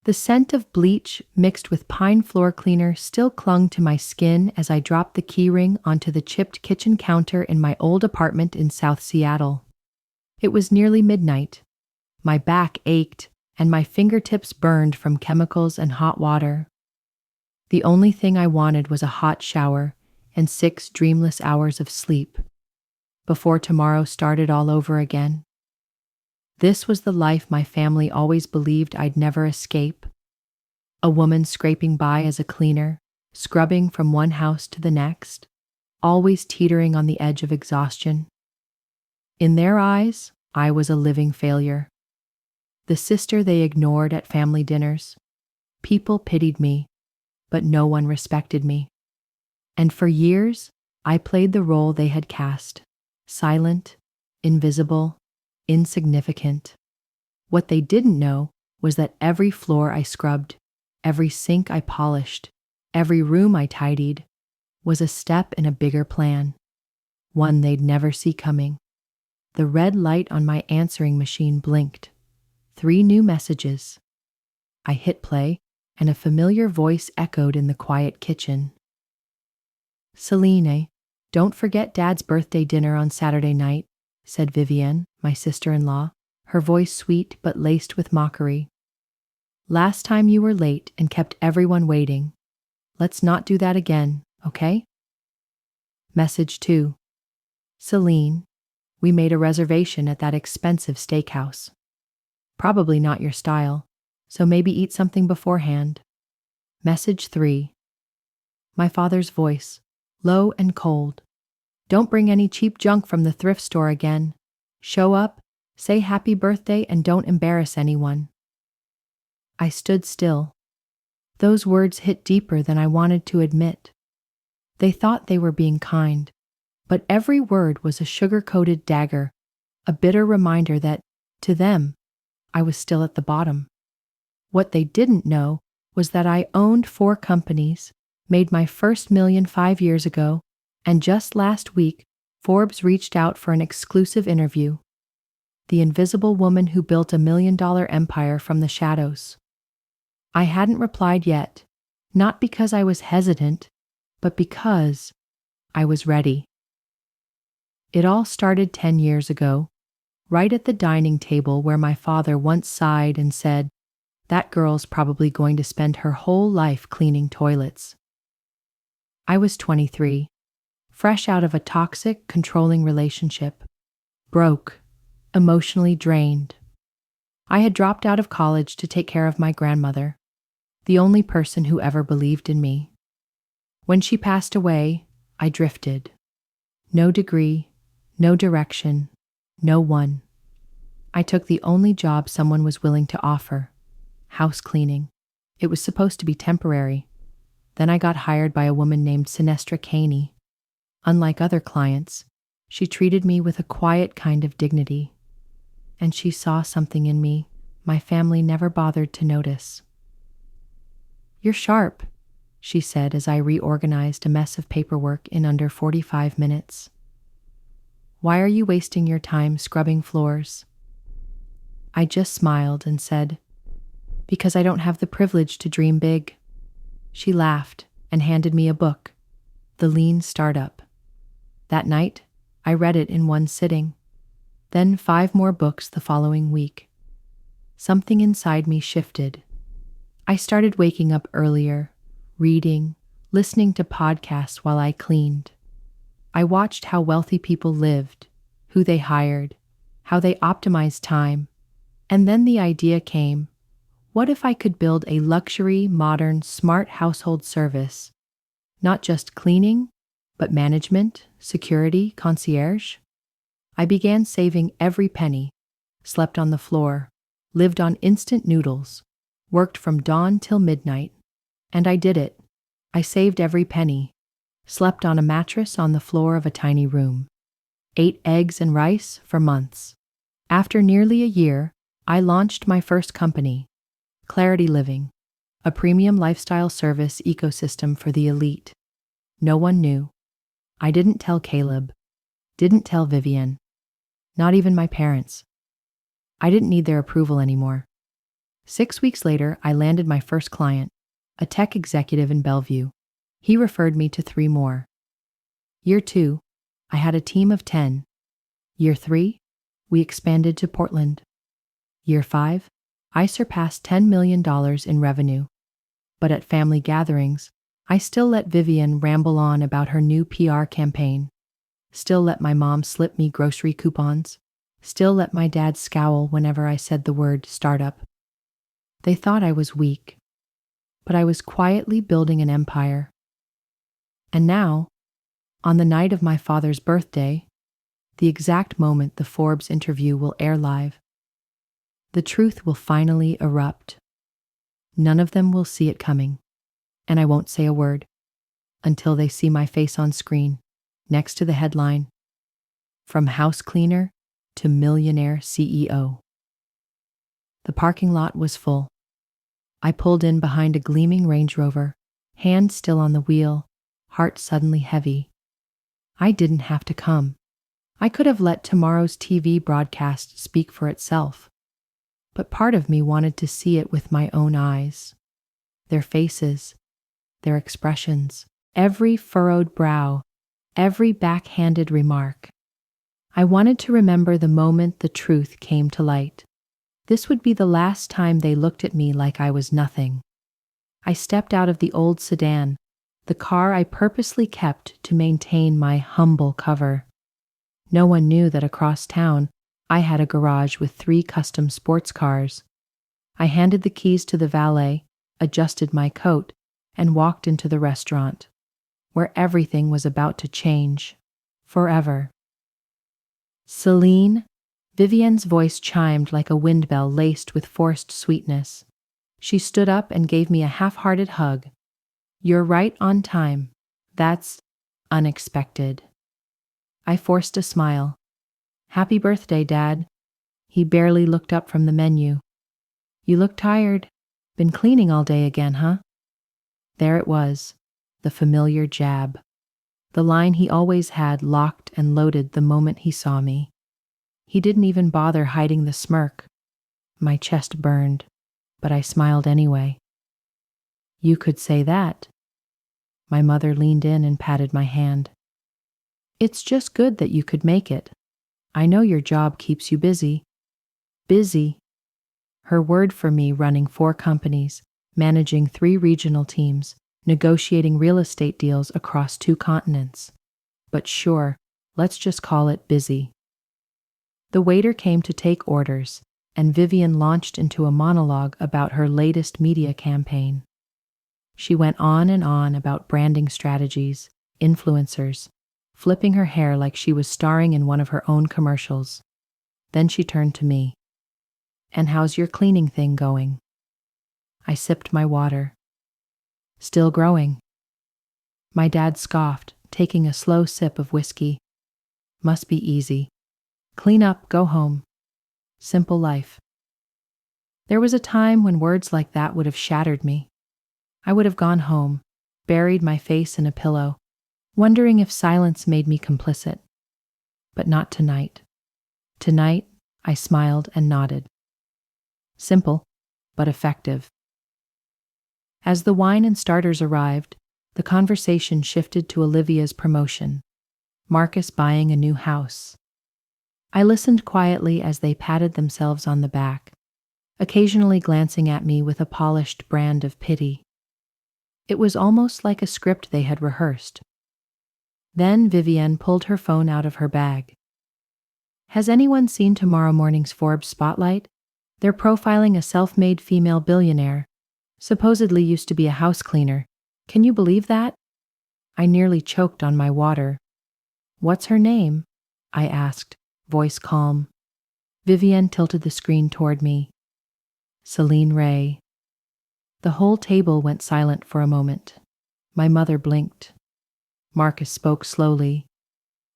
The scent of bleach mixed with pine floor cleaner still clung to my skin as I dropped the keyring onto the chipped kitchen counter in my old apartment in South Seattle. It was nearly midnight. My back ached, and my fingertips burned from chemicals and hot water. The only thing I wanted was a hot shower and 6 dreamless hours of sleep before tomorrow started all over again. This was the life my family always believed I'd never escape. A woman scraping by as a cleaner, scrubbing from one house to the next, always teetering on the edge of exhaustion. In their eyes, I was a living failure. The sister they ignored at family dinners. People pitied me, but no one respected me. And for years, I played the role they had cast, silent, invisible, insignificant. What they didn't know was that every floor I scrubbed, every sink I polished, every room I tidied, was a step in a bigger plan, one they'd never see coming. The red light on my answering machine blinked. 3 new messages. I hit play, and a familiar voice echoed in the quiet kitchen. "Celine, don't forget Dad's birthday dinner on Saturday night," said Vivienne, my sister-in-law, her voice sweet but laced with mockery. "Last time you were late and kept everyone waiting. Let's not do that again, okay?" Message 2. "Celine, we made a reservation at that expensive steakhouse. Probably not your style, so maybe eat something beforehand." Message 3. My father's voice, low and cold. "Don't bring any cheap junk from the thrift store again. Show up, say happy birthday, and don't embarrass anyone." I stood still. Those words hit deeper than I wanted to admit. They thought they were being kind, but every word was a sugar-coated dagger, a bitter reminder that, to them, I was still at the bottom. What they didn't know was that I owned 4 companies, made my first million 5 years ago, and just last week, Forbes reached out for an exclusive interview. The invisible woman who built a $1 million empire from the shadows. I hadn't replied yet, not because I was hesitant, but because I was ready. It all started 10 years ago, right at the dining table where my father once sighed and said, "That girl's probably going to spend her whole life cleaning toilets." I was 23, fresh out of a toxic, controlling relationship, broke, emotionally drained. I had dropped out of college to take care of my grandmother, the only person who ever believed in me. When she passed away, I drifted. No degree, no direction, no one. I took the only job someone was willing to offer, house cleaning. It was supposed to be temporary. Then I got hired by a woman named Sinestra Caney. Unlike other clients, she treated me with a quiet kind of dignity. And she saw something in me my family never bothered to notice. "You're sharp," she said as I reorganized a mess of paperwork in under 45 minutes. "Why are you wasting your time scrubbing floors?" I just smiled and said, "Because I don't have the privilege to dream big." She laughed and handed me a book, The Lean Startup. That night, I read it in one sitting, then 5 more books the following week. Something inside me shifted. I started waking up earlier, reading, listening to podcasts while I cleaned. I watched how wealthy people lived, who they hired, how they optimized time, and then the idea came, what if I could build a luxury, modern, smart household service? Not just cleaning, but management, security, concierge? I began saving every penny, slept on the floor, lived on instant noodles, worked from dawn till midnight. And I did it. I saved every penny, slept on a mattress on the floor of a tiny room, ate eggs and rice for months. After nearly a year, I launched my first company, Clarity Living, a premium lifestyle service ecosystem for the elite. No one knew. I didn't tell Caleb, didn't tell Vivienne, not even my parents. I didn't need their approval anymore. 6 weeks later, I landed my first client, a tech executive in Bellevue. He referred me to 3 more. Year 2, I had a team of 10. Year 3, we expanded to Portland. Year 5, I surpassed $10 million in revenue. But at family gatherings, I still let Vivian ramble on about her new PR campaign. Still let my mom slip me grocery coupons. Still let my dad scowl whenever I said the word startup. They thought I was weak, but I was quietly building an empire. And now, on the night of my father's birthday, the exact moment the Forbes interview will air live, the truth will finally erupt. None of them will see it coming, and I won't say a word until they see my face on screen, next to the headline, "From house cleaner to millionaire CEO." The parking lot was full. I pulled in behind a gleaming Range Rover, hand still on the wheel, heart suddenly heavy. I didn't have to come. I could have let tomorrow's TV broadcast speak for itself. But part of me wanted to see it with my own eyes. Their faces, their expressions, every furrowed brow, every backhanded remark. I wanted to remember the moment the truth came to light. This would be the last time they looked at me like I was nothing. I stepped out of the old sedan, the car I purposely kept to maintain my humble cover. No one knew that across town, I had a garage with 3 custom sports cars. I handed the keys to the valet, adjusted my coat, and walked into the restaurant, where everything was about to change, forever. "Celine," Vivienne's voice chimed like a wind bell laced with forced sweetness. She stood up and gave me a half-hearted hug. "You're right on time. That's unexpected." I forced a smile. "Happy birthday, Dad." He barely looked up from the menu. "You look tired. Been cleaning all day again, huh?" There it was, the familiar jab. The line he always had locked and loaded the moment he saw me. He didn't even bother hiding the smirk. My chest burned, but I smiled anyway. "You could say that." My mother leaned in and patted my hand. "It's just good that you could make it. I know your job keeps you busy." Busy. Her word for me, running 4 companies, managing 3 regional teams, negotiating real estate deals across 2 continents. But sure, let's just call it busy. The waiter came to take orders, and Vivian launched into a monologue about her latest media campaign. She went on and on about branding strategies, influencers, flipping her hair like she was starring in one of her own commercials. Then she turned to me. "And how's your cleaning thing going?" I sipped my water. "Still growing." My dad scoffed, taking a slow sip of whiskey. "Must be easy. Clean up, go home. Simple life." There was a time when words like that would have shattered me. I would have gone home, buried my face in a pillow, wondering if silence made me complicit. But not tonight. Tonight, I smiled and nodded. Simple, but effective. As the wine and starters arrived, the conversation shifted to Olivia's promotion, Marcus buying a new house. I listened quietly as they patted themselves on the back, occasionally glancing at me with a polished brand of pity. It was almost like a script they had rehearsed. Then Vivienne pulled her phone out of her bag. "Has anyone seen tomorrow morning's Forbes spotlight? They're profiling a self-made female billionaire. Supposedly used to be a house cleaner. Can you believe that?" I nearly choked on my water. "What's her name?" I asked, voice calm. Vivienne tilted the screen toward me. "Celine Ray." The whole table went silent for a moment. My mother blinked. Marcus spoke slowly.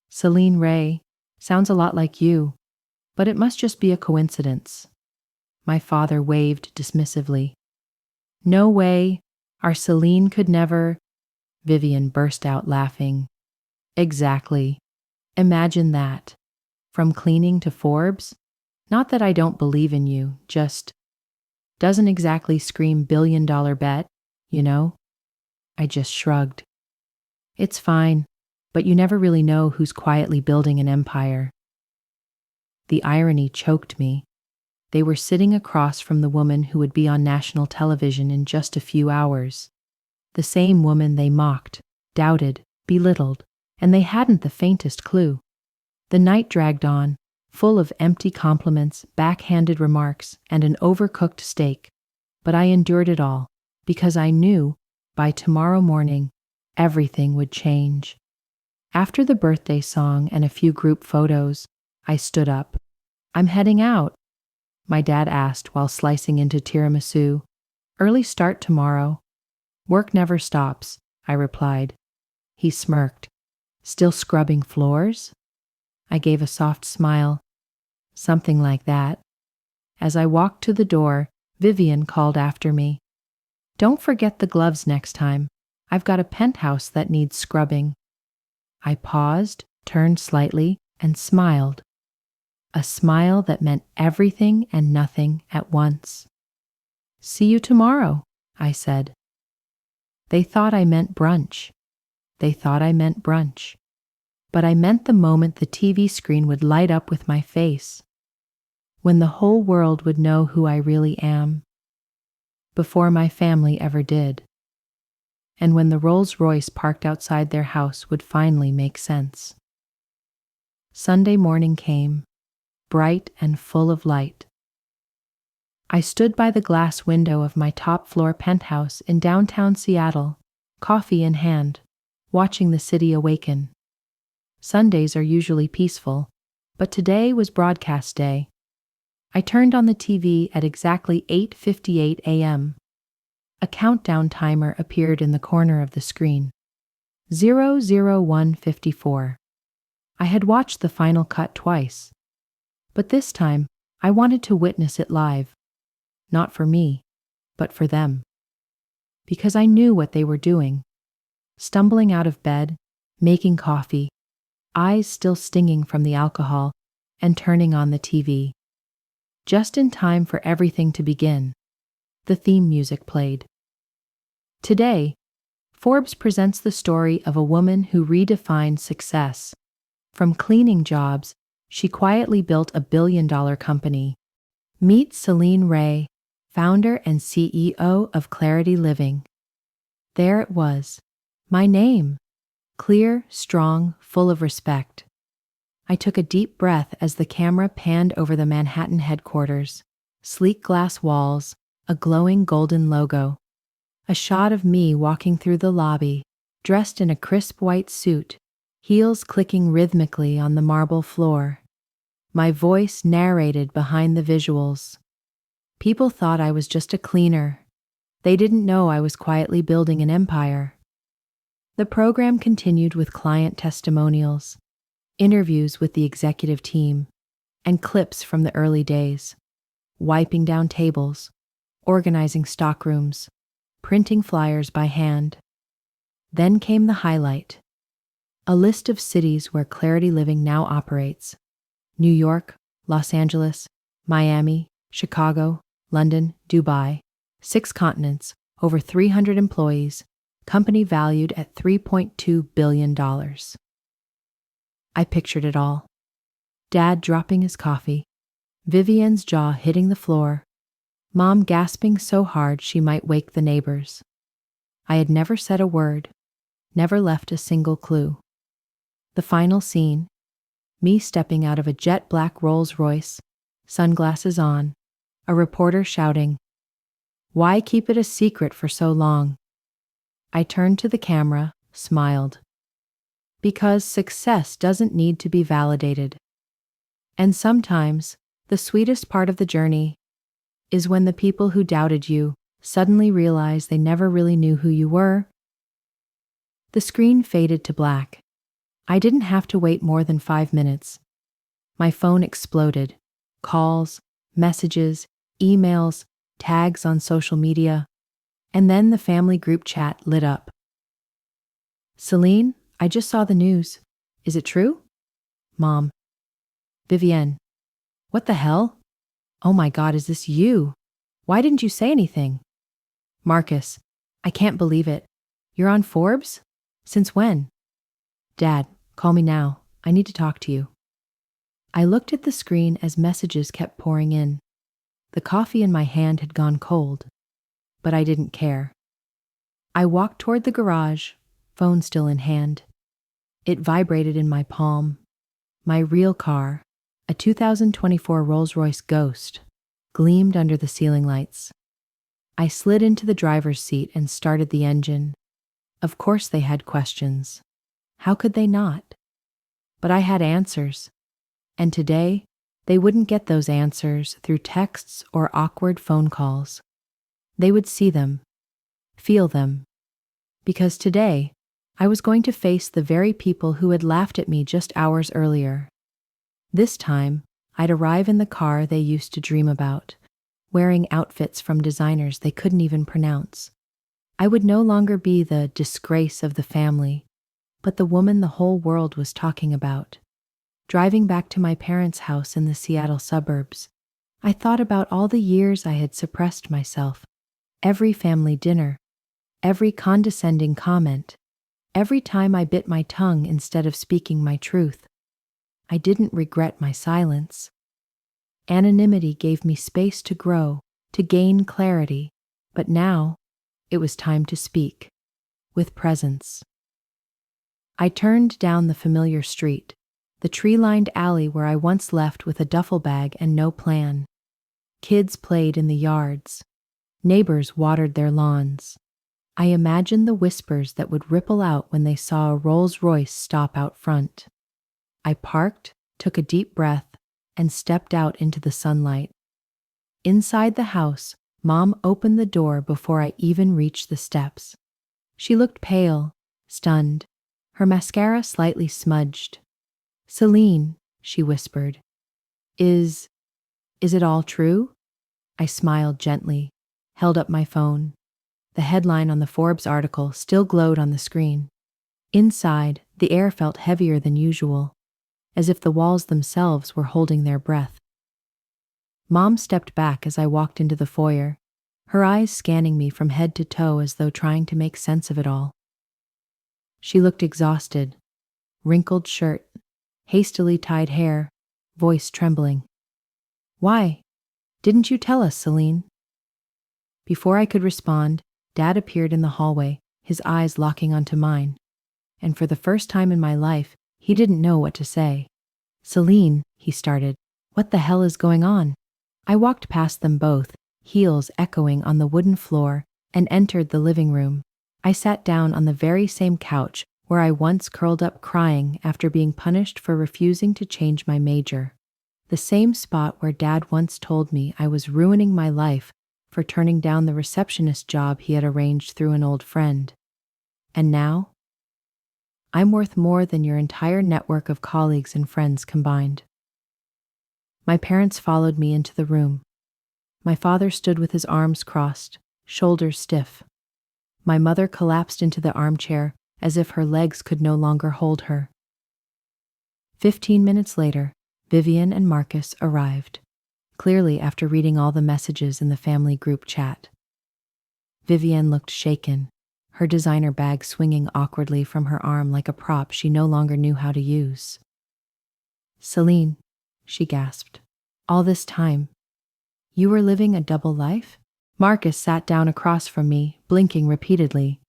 "Celine Ray. Sounds a lot like you, but it must just be a coincidence." My father waved dismissively. "No way. Our Celine could never." Vivian burst out laughing. "Exactly. Imagine that. From cleaning to Forbes? Not that I don't believe in you, just..." Doesn't exactly scream billion-dollar bet, you know? I just shrugged. It's fine, but you never really know who's quietly building an empire. The irony choked me. They were sitting across from the woman who would be on national television in just a few hours. The same woman they mocked, doubted, belittled, and they hadn't the faintest clue. The night dragged on, full of empty compliments, backhanded remarks, and an overcooked steak. But I endured it all, because I knew, by tomorrow morning, everything would change. After the birthday song and a few group photos, I stood up. I'm heading out, my dad asked while slicing into tiramisu. Early start tomorrow. Work never stops, I replied. He smirked. Still scrubbing floors? I gave a soft smile. Something like that. As I walked to the door, Vivian called after me. Don't forget the gloves next time. I've got a penthouse that needs scrubbing. I paused, turned slightly, and smiled. A smile that meant everything and nothing at once. See you tomorrow, I said. They thought I meant brunch. But I meant the moment the TV screen would light up with my face. When the whole world would know who I really am. Before my family ever did. And when the Rolls-Royce parked outside their house would finally make sense. Sunday morning came, bright and full of light. I stood by the glass window of my top-floor penthouse in downtown Seattle, coffee in hand, watching the city awaken. Sundays are usually peaceful, but today was broadcast day. I turned on the TV at exactly 8:58 a.m. A countdown timer appeared in the corner of the screen. 001:54. I had watched the final cut twice, but this time I wanted to witness it live. Not for me, but for them. Because I knew what they were doing. Stumbling out of bed, making coffee, eyes still stinging from the alcohol, and turning on the TV. Just in time for everything to begin, the theme music played. Today, Forbes presents the story of a woman who redefined success. From cleaning jobs, she quietly built a billion-dollar company. Meet Celine Ray, founder and CEO of Clarity Living. There it was, my name, clear, strong, full of respect. I took a deep breath as the camera panned over the Manhattan headquarters, sleek glass walls, a glowing golden logo. A shot of me walking through the lobby, dressed in a crisp white suit, heels clicking rhythmically on the marble floor. My voice narrated behind the visuals. People thought I was just a cleaner. They didn't know I was quietly building an empire. The program continued with client testimonials, interviews with the executive team, and clips from the early days, wiping down tables, organizing stockrooms, printing flyers by hand. Then came the highlight, a list of cities where Clarity Living now operates: New York, Los Angeles, Miami, Chicago, London, Dubai, 6 continents, over 300 employees, company valued at $3.2 billion. I pictured it all. Dad dropping his coffee, Vivian's jaw hitting the floor, Mom gasping so hard she might wake the neighbors. I had never said a word, never left a single clue. The final scene, me stepping out of a jet black Rolls-Royce, sunglasses on, a reporter shouting, "Why keep it a secret for so long?" I turned to the camera, smiled. Because success doesn't need to be validated. And sometimes, the sweetest part of the journey is when the people who doubted you suddenly realize they never really knew who you were. The screen faded to black. I didn't have to wait more than 5 minutes. My phone exploded. Calls, messages, emails, tags on social media, and then the family group chat lit up. "Celine, I just saw the news. Is it true?" Mom. "Vivienne. What the hell? Oh my God, is this you? Why didn't you say anything? Marcus, I can't believe it. You're on Forbes? Since when? Dad, call me now. I need to talk to you. I looked at the screen as messages kept pouring in. The coffee in my hand had gone cold, but I didn't care. I walked toward the garage, phone still in hand. It vibrated in my palm. My real car, a 2024 Rolls-Royce Ghost, gleamed under the ceiling lights. I slid into the driver's seat and started the engine. Of course they had questions. How could they not? But I had answers. And today, they wouldn't get those answers through texts or awkward phone calls. They would see them, feel them. Because today, I was going to face the very people who had laughed at me just hours earlier. This time, I'd arrive in the car they used to dream about, wearing outfits from designers they couldn't even pronounce. I would no longer be the disgrace of the family, but the woman the whole world was talking about. Driving back to my parents' house in the Seattle suburbs, I thought about all the years I had suppressed myself, every family dinner, every condescending comment, every time I bit my tongue instead of speaking my truth. I didn't regret my silence. Anonymity gave me space to grow, to gain clarity, but now it was time to speak, with presence. I turned down the familiar street, the tree-lined alley where I once left with a duffel bag and no plan. Kids played in the yards. Neighbors watered their lawns. I imagined the whispers that would ripple out when they saw a Rolls-Royce stop out front. I parked, took a deep breath, and stepped out into the sunlight. Inside the house, Mom opened the door before I even reached the steps. She looked pale, stunned, her mascara slightly smudged. "Celine," she whispered, Is it all true?" I smiled gently, held up my phone. The headline on the Forbes article still glowed on the screen. Inside, the air felt heavier than usual, as if the walls themselves were holding their breath. Mom stepped back as I walked into the foyer, her eyes scanning me from head to toe as though trying to make sense of it all. She looked exhausted, wrinkled shirt, hastily tied hair, voice trembling. "Why? Didn't you tell us, Celine?" Before I could respond, Dad appeared in the hallway, his eyes locking onto mine. And for the first time in my life, he didn't know what to say. "Celine," he started, "what the hell is going on?" I walked past them both, heels echoing on the wooden floor, and entered the living room. I sat down on the very same couch where I once curled up crying after being punished for refusing to change my major. The same spot where Dad once told me I was ruining my life for turning down the receptionist job he had arranged through an old friend. And now, I'm worth more than your entire network of colleagues and friends combined. My parents followed me into the room. My father stood with his arms crossed, shoulders stiff. My mother collapsed into the armchair as if her legs could no longer hold her. 15 minutes later, Vivian and Marcus arrived, clearly after reading all the messages in the family group chat. Vivian looked shaken, her designer bag swinging awkwardly from her arm like a prop she no longer knew how to use. "Celine," she gasped, "all this time, you were living a double life?" Marcus sat down across from me, blinking repeatedly.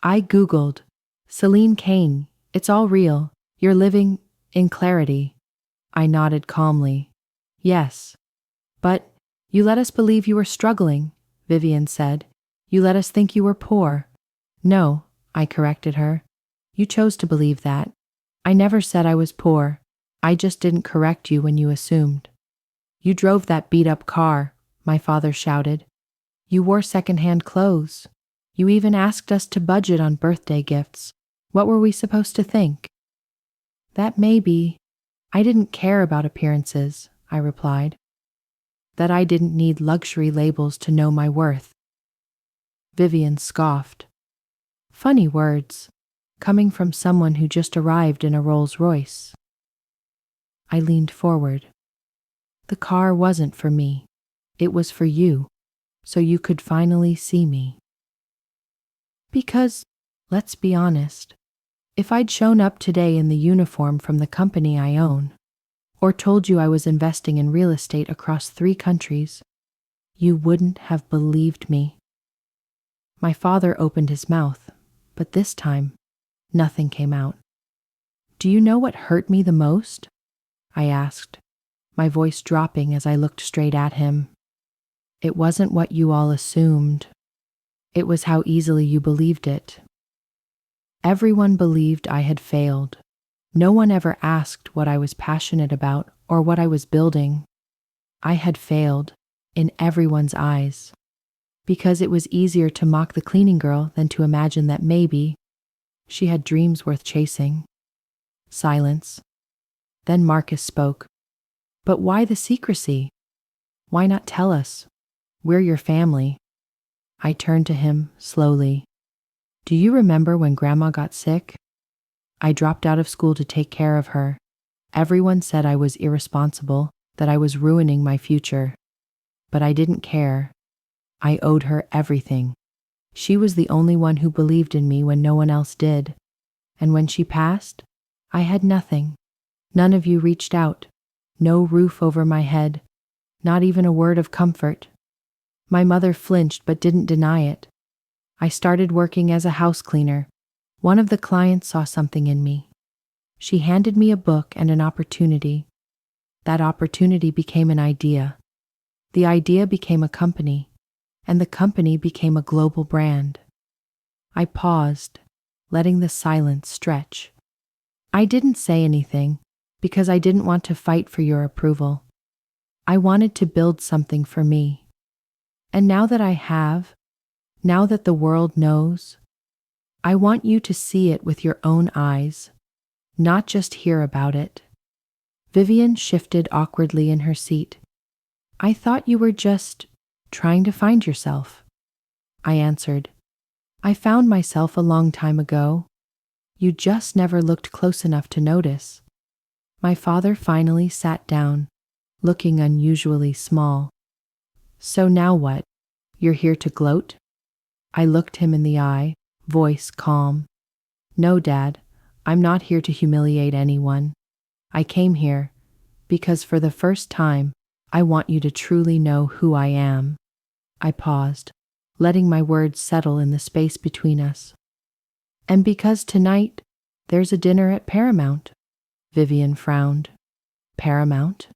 I Googled, "Celine Kane, it's all real. You're living in clarity." I nodded calmly. "Yes. But you let us believe you were struggling," Vivian said. "You let us think you were poor." "No," I corrected her. "You chose to believe that. I never said I was poor. I just didn't correct you when you assumed." "You drove that beat-up car," my father shouted. "You wore second-hand clothes. You even asked us to budget on birthday gifts. What were we supposed to think?" "That may be. I didn't care about appearances," I replied. "That I didn't need luxury labels to know my worth." Vivian scoffed. Funny words, coming from someone who just arrived in a Rolls-Royce. I leaned forward. "The car wasn't for me. It was for you. so you could finally see me. Because, let's be honest, if I'd shown up today in the uniform from the company I own, or told you I was investing in real estate across 3 countries, you wouldn't have believed me. My father opened his mouth, but this time, nothing came out. Do you know what hurt me the most? I asked, my voice dropping as I looked straight at him. It wasn't what you all assumed. It was how easily you believed it. Everyone believed I had failed. No one ever asked what I was passionate about or what I was building. I had failed, in everyone's eyes, because it was easier to mock the cleaning girl than to imagine that maybe she had dreams worth chasing. Silence. Then Marcus spoke. But why the secrecy? Why not tell us? We're your family. I turned to him slowly. Do you remember when Grandma got sick? I dropped out of school to take care of her. Everyone said I was irresponsible, that I was ruining my future. But I didn't care. I owed her everything. She was the only one who believed in me when no one else did. And when she passed, I had nothing. None of you reached out. No roof over my head. Not even a word of comfort. My mother flinched but didn't deny it. I started working as a house cleaner. One of the clients saw something in me. She handed me a book and an opportunity. That opportunity became an idea. The idea became a company, and the company became a global brand. I paused, letting the silence stretch. I didn't say anything because I didn't want to fight for your approval. I wanted to build something for me. And now that I have, now that the world knows, I want you to see it with your own eyes, not just hear about it. Vivian shifted awkwardly in her seat. I thought you were just trying to find yourself. I answered. I found myself a long time ago. You just never looked close enough to notice. My father finally sat down, looking unusually small. So now what? You're here to gloat? I looked him in the eye, voice calm. No, Dad, I'm not here to humiliate anyone. I came here because for the first time, I want you to truly know who I am. I paused, letting my words settle in the space between us. And because tonight, there's a dinner at Paramount. Vivian frowned. Paramount?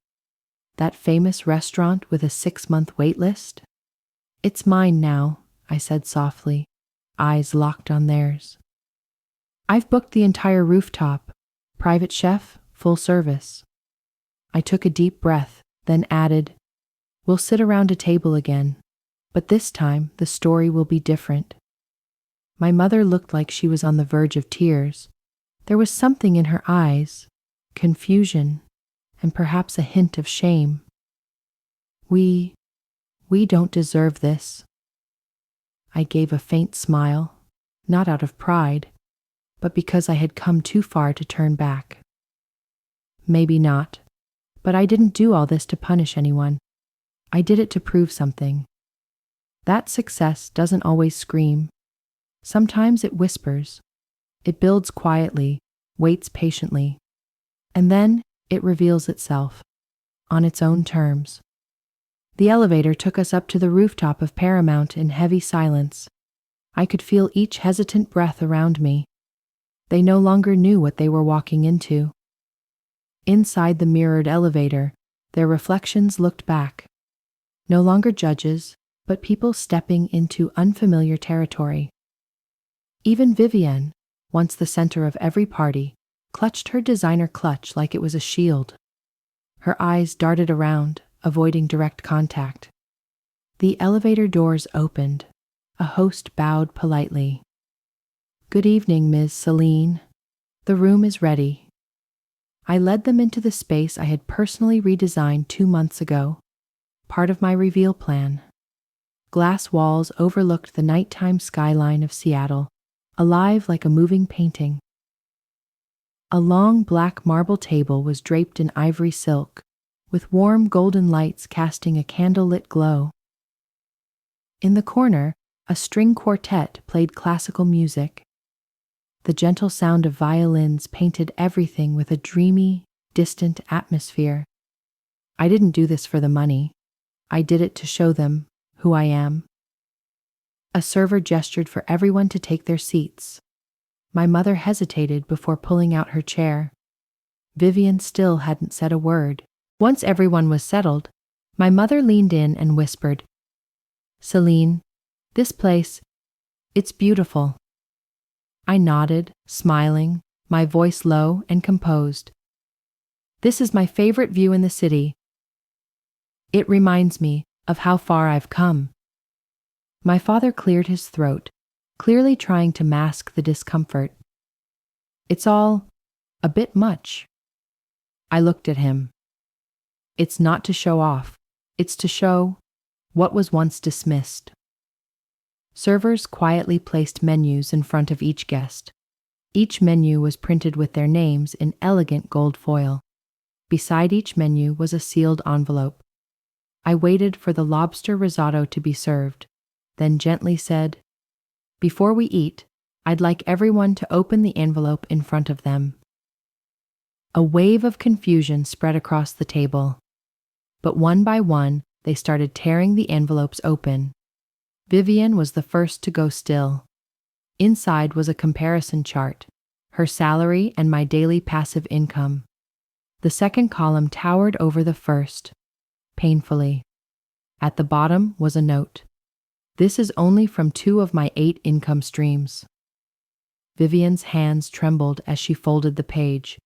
That famous restaurant with a 6-month wait list? It's mine now, I said softly, eyes locked on theirs. I've booked the entire rooftop, private chef, full service. I took a deep breath, then added, we'll sit around a table again, but this time the story will be different. My mother looked like she was on the verge of tears. There was something in her eyes, confusion, and perhaps a hint of shame. We don't deserve this. I gave a faint smile, not out of pride, but because I had come too far to turn back. Maybe not, but I didn't do all this to punish anyone. I did it to prove something. That success doesn't always scream. Sometimes it whispers. It builds quietly, waits patiently, and then it reveals itself, on its own terms. The elevator took us up to the rooftop of Paramount in heavy silence. I could feel each hesitant breath around me. They no longer knew what they were walking into. Inside the mirrored elevator, their reflections looked back. No longer judges, but people stepping into unfamiliar territory. Even Vivienne, once the center of every party, clutched her designer clutch like it was a shield. Her eyes darted around, avoiding direct contact. The elevator doors opened. A host bowed politely. Good evening, Ms. Celine. The room is ready. I led them into the space I had personally redesigned 2 months ago, part of my reveal plan. Glass walls overlooked the nighttime skyline of Seattle, alive like a moving painting. A long black marble table was draped in ivory silk, with warm golden lights casting a candlelit glow. In the corner, a string quartet played classical music. The gentle sound of violins painted everything with a dreamy, distant atmosphere. I didn't do this for the money. I did it to show them who I am. A server gestured for everyone to take their seats. My mother hesitated before pulling out her chair. Vivian still hadn't said a word. Once everyone was settled, my mother leaned in and whispered, "Celine, this place, it's beautiful." I nodded, smiling, my voice low and composed. "This is my favorite view in the city. It reminds me of how far I've come." My father cleared his throat, clearly trying to mask the discomfort. "It's all a bit much." I looked at him. "It's not to show off. It's to show what was once dismissed." Servers quietly placed menus in front of each guest. Each menu was printed with their names in elegant gold foil. Beside each menu was a sealed envelope. I waited for the lobster risotto to be served, then gently said, "Before we eat, I'd like everyone to open the envelope in front of them." A wave of confusion spread across the table, but one by one they started tearing the envelopes open. Vivian was the first to go still. Inside was a comparison chart, her salary and my daily passive income. The second column towered over the first, painfully. At the bottom was a note. "This is only from 2 of my 8 income streams." Vivian's hands trembled as she folded the page.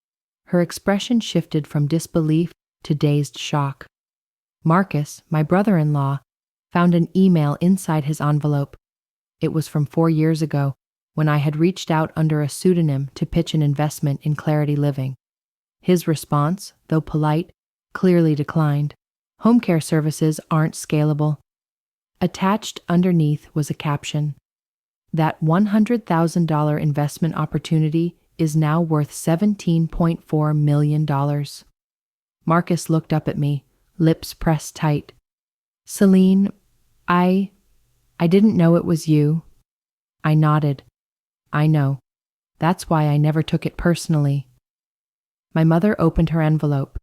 Her expression shifted from disbelief to dazed shock. Marcus, my brother-in-law, found an email inside his envelope. It was from 4 years ago, when I had reached out under a pseudonym to pitch an investment in Clarity Living. His response, though polite, clearly declined. "Home care services aren't scalable." Attached underneath was a caption. "That $100,000 investment opportunity is now worth $17.4 million. Marcus looked up at me, lips pressed tight. "Celine, I didn't know it was you." I nodded. "I know. That's why I never took it personally." My mother opened her envelope.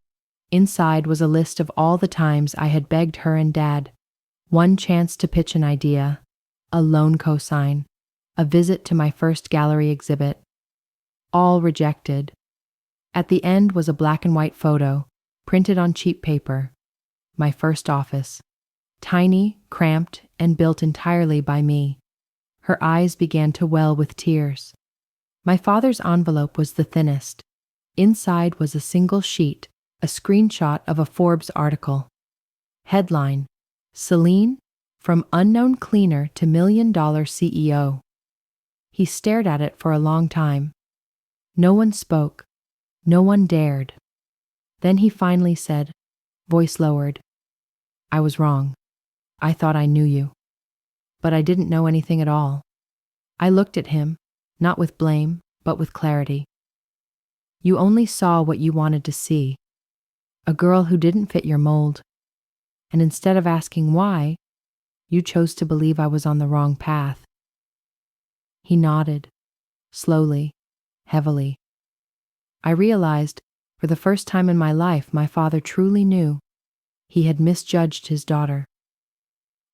Inside was a list of all the times I had begged her and Dad. One chance to pitch an idea, a loan cosign, a visit to my first gallery exhibit. All rejected. At the end was a black and white photo, printed on cheap paper. My first office. Tiny, cramped, and built entirely by me. Her eyes began to well with tears. My father's envelope was the thinnest. Inside was a single sheet, a screenshot of a Forbes article. Headline: "Celine, from unknown cleaner to $1 million CEO." He stared at it for a long time. No one spoke. No one dared. Then he finally said, voice lowered, "I was wrong. I thought I knew you. But I didn't know anything at all." I looked at him, not with blame, but with clarity. "You only saw what you wanted to see. A girl who didn't fit your mold. And instead of asking why, you chose to believe I was on the wrong path." He nodded, slowly, heavily. I realized, for the first time in my life, my father truly knew. He had misjudged his daughter.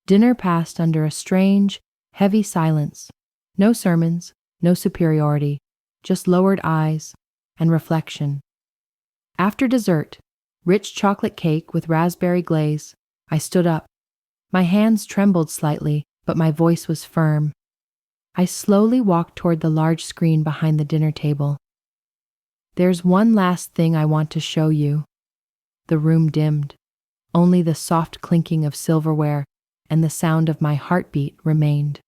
Dinner passed under a strange, heavy silence. No sermons, no superiority, just lowered eyes and reflection. After dessert, rich chocolate cake with raspberry glaze, I stood up. My hands trembled slightly, but my voice was firm. I slowly walked toward the large screen behind the dinner table. "There's one last thing I want to show you." The room dimmed. Only the soft clinking of silverware and the sound of my heartbeat remained.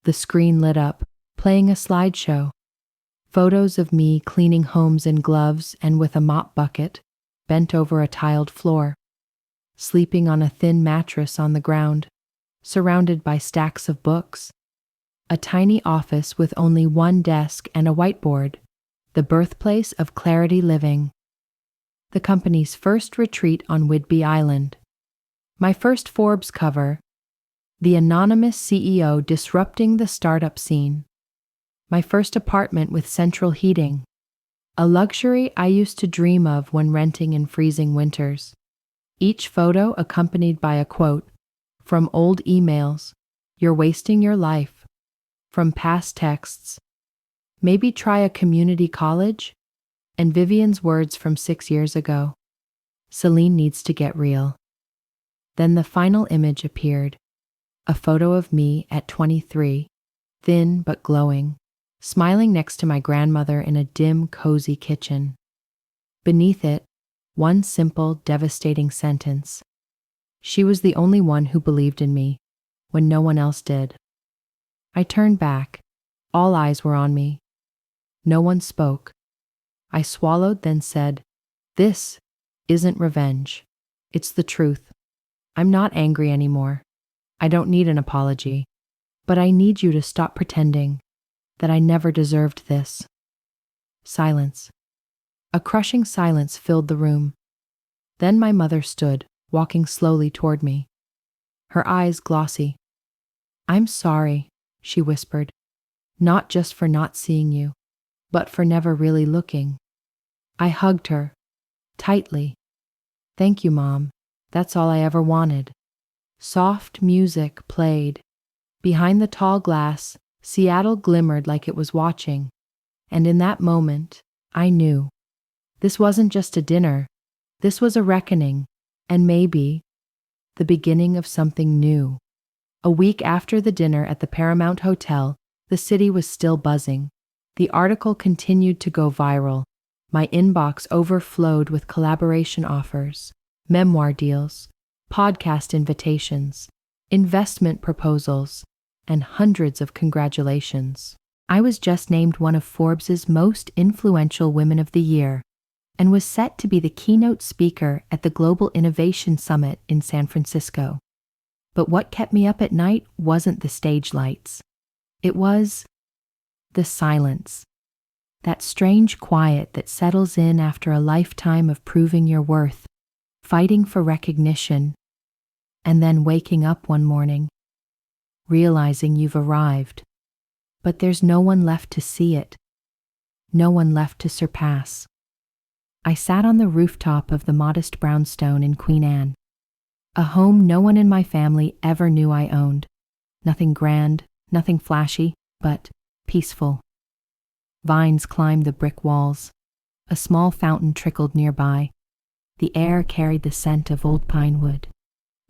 The screen lit up, playing a slideshow. Photos of me cleaning homes in gloves and with a mop bucket, bent over a tiled floor, sleeping on a thin mattress on the ground, surrounded by stacks of books. A tiny office with only one desk and a whiteboard, the birthplace of Clarity Living. The company's first retreat on Whidbey Island. My first Forbes cover, The anonymous CEO disrupting the startup scene. My first apartment with central heating. A luxury I used to dream of when renting in freezing winters. Each photo accompanied by a quote from old emails. You're wasting your life. From past texts. Maybe try a community college? And Vivian's words from 6 years ago. Celine needs to get real. Then the final image appeared. A photo of me at 23, thin but glowing, smiling next to my grandmother in a dim, cozy kitchen. Beneath it, one simple, devastating sentence. She was the only one who believed in me, when no one else did. I turned back. All eyes were on me. No one spoke. I swallowed, then said, "This isn't revenge. It's the truth. I'm not angry anymore. I don't need an apology. But I need you to stop pretending that I never deserved this." Silence. A crushing silence filled the room. Then my mother stood, walking slowly toward me. Her eyes glossy. "I'm sorry," she whispered. "Not just for not seeing you, but for never really looking." I hugged her, tightly. "Thank you, Mom. That's all I ever wanted." Soft music played. Behind the tall glass, Seattle glimmered like it was watching. And in that moment, I knew. This wasn't just a dinner. This was a reckoning, and maybe the beginning of something new. A week after the dinner at the Paramount Hotel, the city was still buzzing. The article continued to go viral. My inbox overflowed with collaboration offers, memoir deals, podcast invitations, investment proposals, and hundreds of congratulations. I was just named one of Forbes's most influential women of the year and was set to be the keynote speaker at the Global Innovation Summit in San Francisco. But what kept me up at night wasn't the stage lights. It was the silence. That strange quiet that settles in after a lifetime of proving your worth, fighting for recognition, and then waking up one morning, realizing you've arrived. But there's no one left to see it, no one left to surpass. I sat on the rooftop of the modest brownstone in Queen Anne, a home no one in my family ever knew I owned. Nothing grand, nothing flashy, but peaceful. Vines climbed the brick walls. A small fountain trickled nearby. The air carried the scent of old pine wood.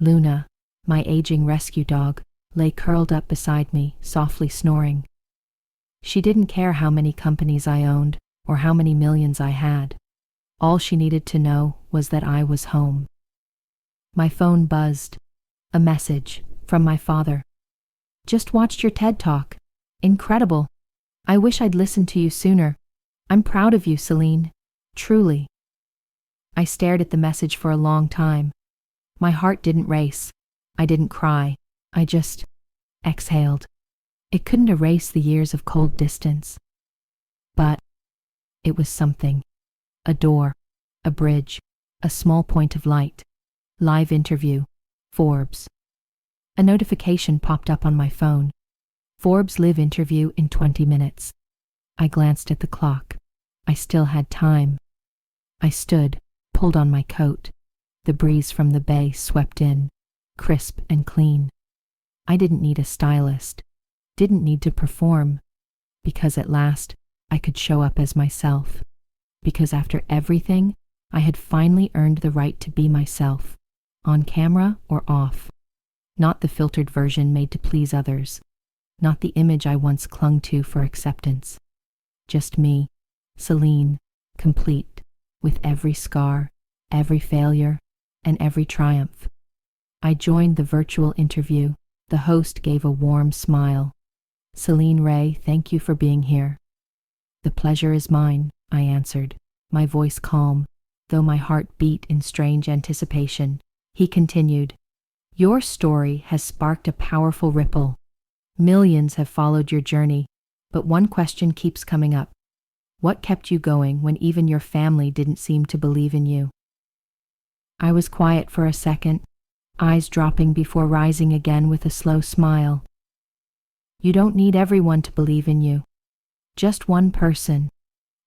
Luna, my aging rescue dog, lay curled up beside me, softly snoring. She didn't care how many companies I owned or how many millions I had. All she needed to know was that I was home. My phone buzzed. A message from my father. "Just watched your TED Talk. Incredible. I wish I'd listened to you sooner. I'm proud of you, Celine. Truly." I stared at the message for a long time. My heart didn't race. I didn't cry. I just exhaled. It couldn't erase the years of cold distance. But it was something. A door, a bridge, a small point of light. Live interview. Forbes. A notification popped up on my phone. Forbes live interview in 20 minutes. I glanced at the clock. I still had time. I stood, pulled on my coat. The breeze from the bay swept in, crisp and clean. I didn't need a stylist, didn't need to perform, because at last I could show up as myself. Because after everything, I had finally earned the right to be myself, on camera or off. Not the filtered version made to please others, not the image I once clung to for acceptance. Just me, Celine, complete, with every scar, every failure, and every triumph. I joined the virtual interview. The host gave a warm smile. "Celine Ray, thank you for being here." "The pleasure is mine," I answered, my voice calm, though my heart beat in strange anticipation. He continued, "Your story has sparked a powerful ripple. Millions have followed your journey, but one question keeps coming up. What kept you going when even your family didn't seem to believe in you?" I was quiet for a second, eyes dropping before rising again with a slow smile. You don't need everyone to believe in you. Just one person.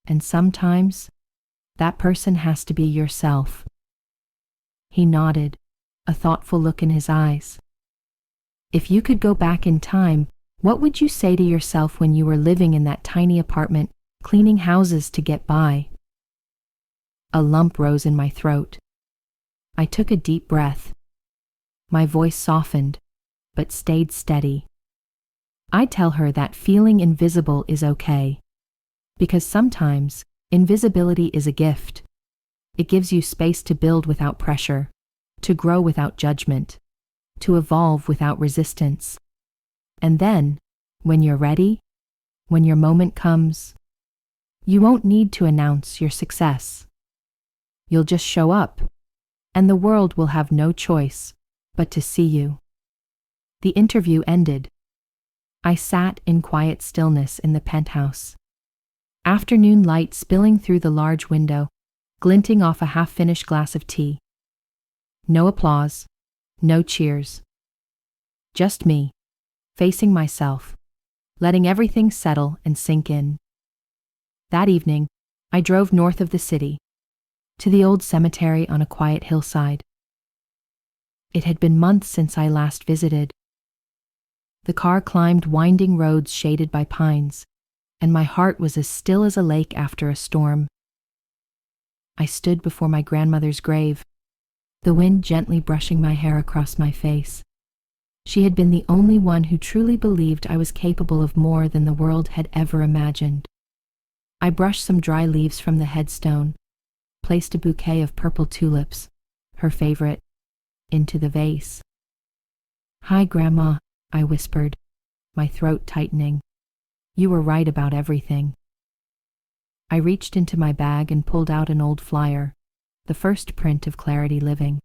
And sometimes, that person has to be yourself. He nodded, a thoughtful look in his eyes. If you could go back in time, what would you say to yourself when you were living in that tiny apartment, cleaning houses to get by? A lump rose in my throat. I took a deep breath. My voice softened, but stayed steady. I tell her that feeling invisible is okay. Because sometimes, invisibility is a gift. It gives you space to build without pressure, to grow without judgment, to evolve without resistance. And then, when you're ready, when your moment comes, you won't need to announce your success. You'll just show up, and the world will have no choice but to see you. The interview ended. I sat in quiet stillness in the penthouse. Afternoon light spilling through the large window, glinting off a half-finished glass of tea. No applause, no cheers. Just me, facing myself, letting everything settle and sink in. That evening, I drove north of the city, to the old cemetery on a quiet hillside. It had been months since I last visited. The car climbed winding roads shaded by pines, and my heart was as still as a lake after a storm. I stood before my grandmother's grave, the wind gently brushing my hair across my face. She had been the only one who truly believed I was capable of more than the world had ever imagined. I brushed some dry leaves from the headstone, placed a bouquet of purple tulips, her favorite, into the vase. "Hi, Grandma," I whispered, my throat tightening. "You were right about everything." I reached into my bag and pulled out an old flyer, the first print of Clarity Living.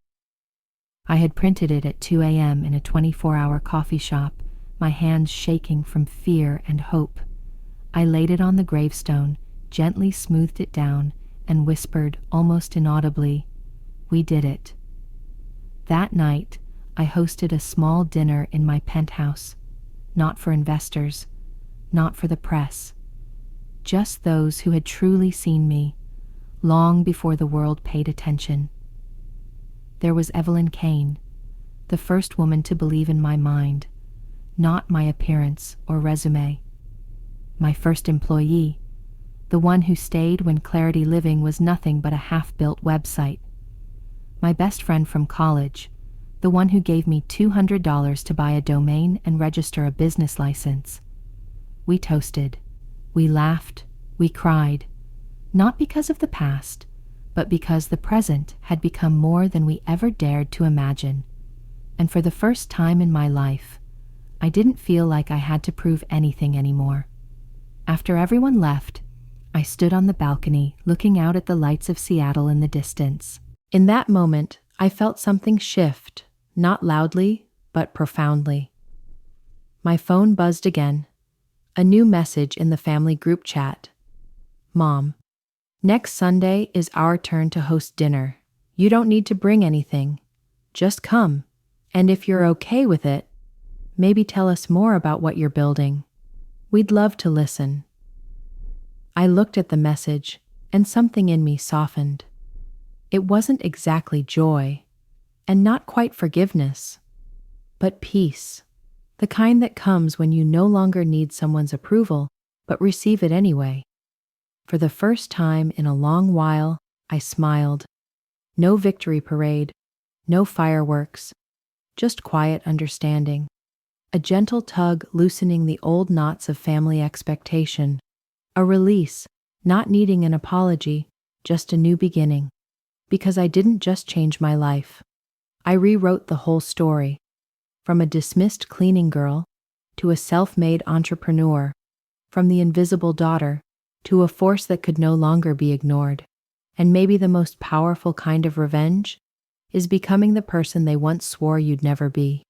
I had printed it at 2 a.m. in a 24-hour coffee shop, my hands shaking from fear and hope. I laid it on the gravestone, gently smoothed it down, and whispered, almost inaudibly, "We did it." That night, I hosted a small dinner in my penthouse, not for investors, not for the press, just those who had truly seen me, long before the world paid attention. There was Evelyn Kane, the first woman to believe in my mind, not my appearance or resume. My first employee, the one who stayed when Clarity Living was nothing but a half-built website. My best friend from college, the one who gave me $200 to buy a domain and register a business license. We toasted, we laughed, we cried, not because of the past, but because the present had become more than we ever dared to imagine. And for the first time in my life, I didn't feel like I had to prove anything anymore. After everyone left, I stood on the balcony looking out at the lights of Seattle in the distance. In that moment, I felt something shift, not loudly, but profoundly. My phone buzzed again. A new message in the family group chat. "Mom, next Sunday is our turn to host dinner. You don't need to bring anything. Just come. And if you're okay with it, maybe tell us more about what you're building. We'd love to listen." I looked at the message, and something in me softened. It wasn't exactly joy, and not quite forgiveness, but peace, the kind that comes when you no longer need someone's approval, but receive it anyway. For the first time in a long while, I smiled. No victory parade, no fireworks, just quiet understanding. A gentle tug loosening the old knots of family expectation. A release, not needing an apology, just a new beginning. Because I didn't just change my life. I rewrote the whole story. From a dismissed cleaning girl to a self-made entrepreneur. From the invisible daughter to a force that could no longer be ignored. And maybe the most powerful kind of revenge is becoming the person they once swore you'd never be.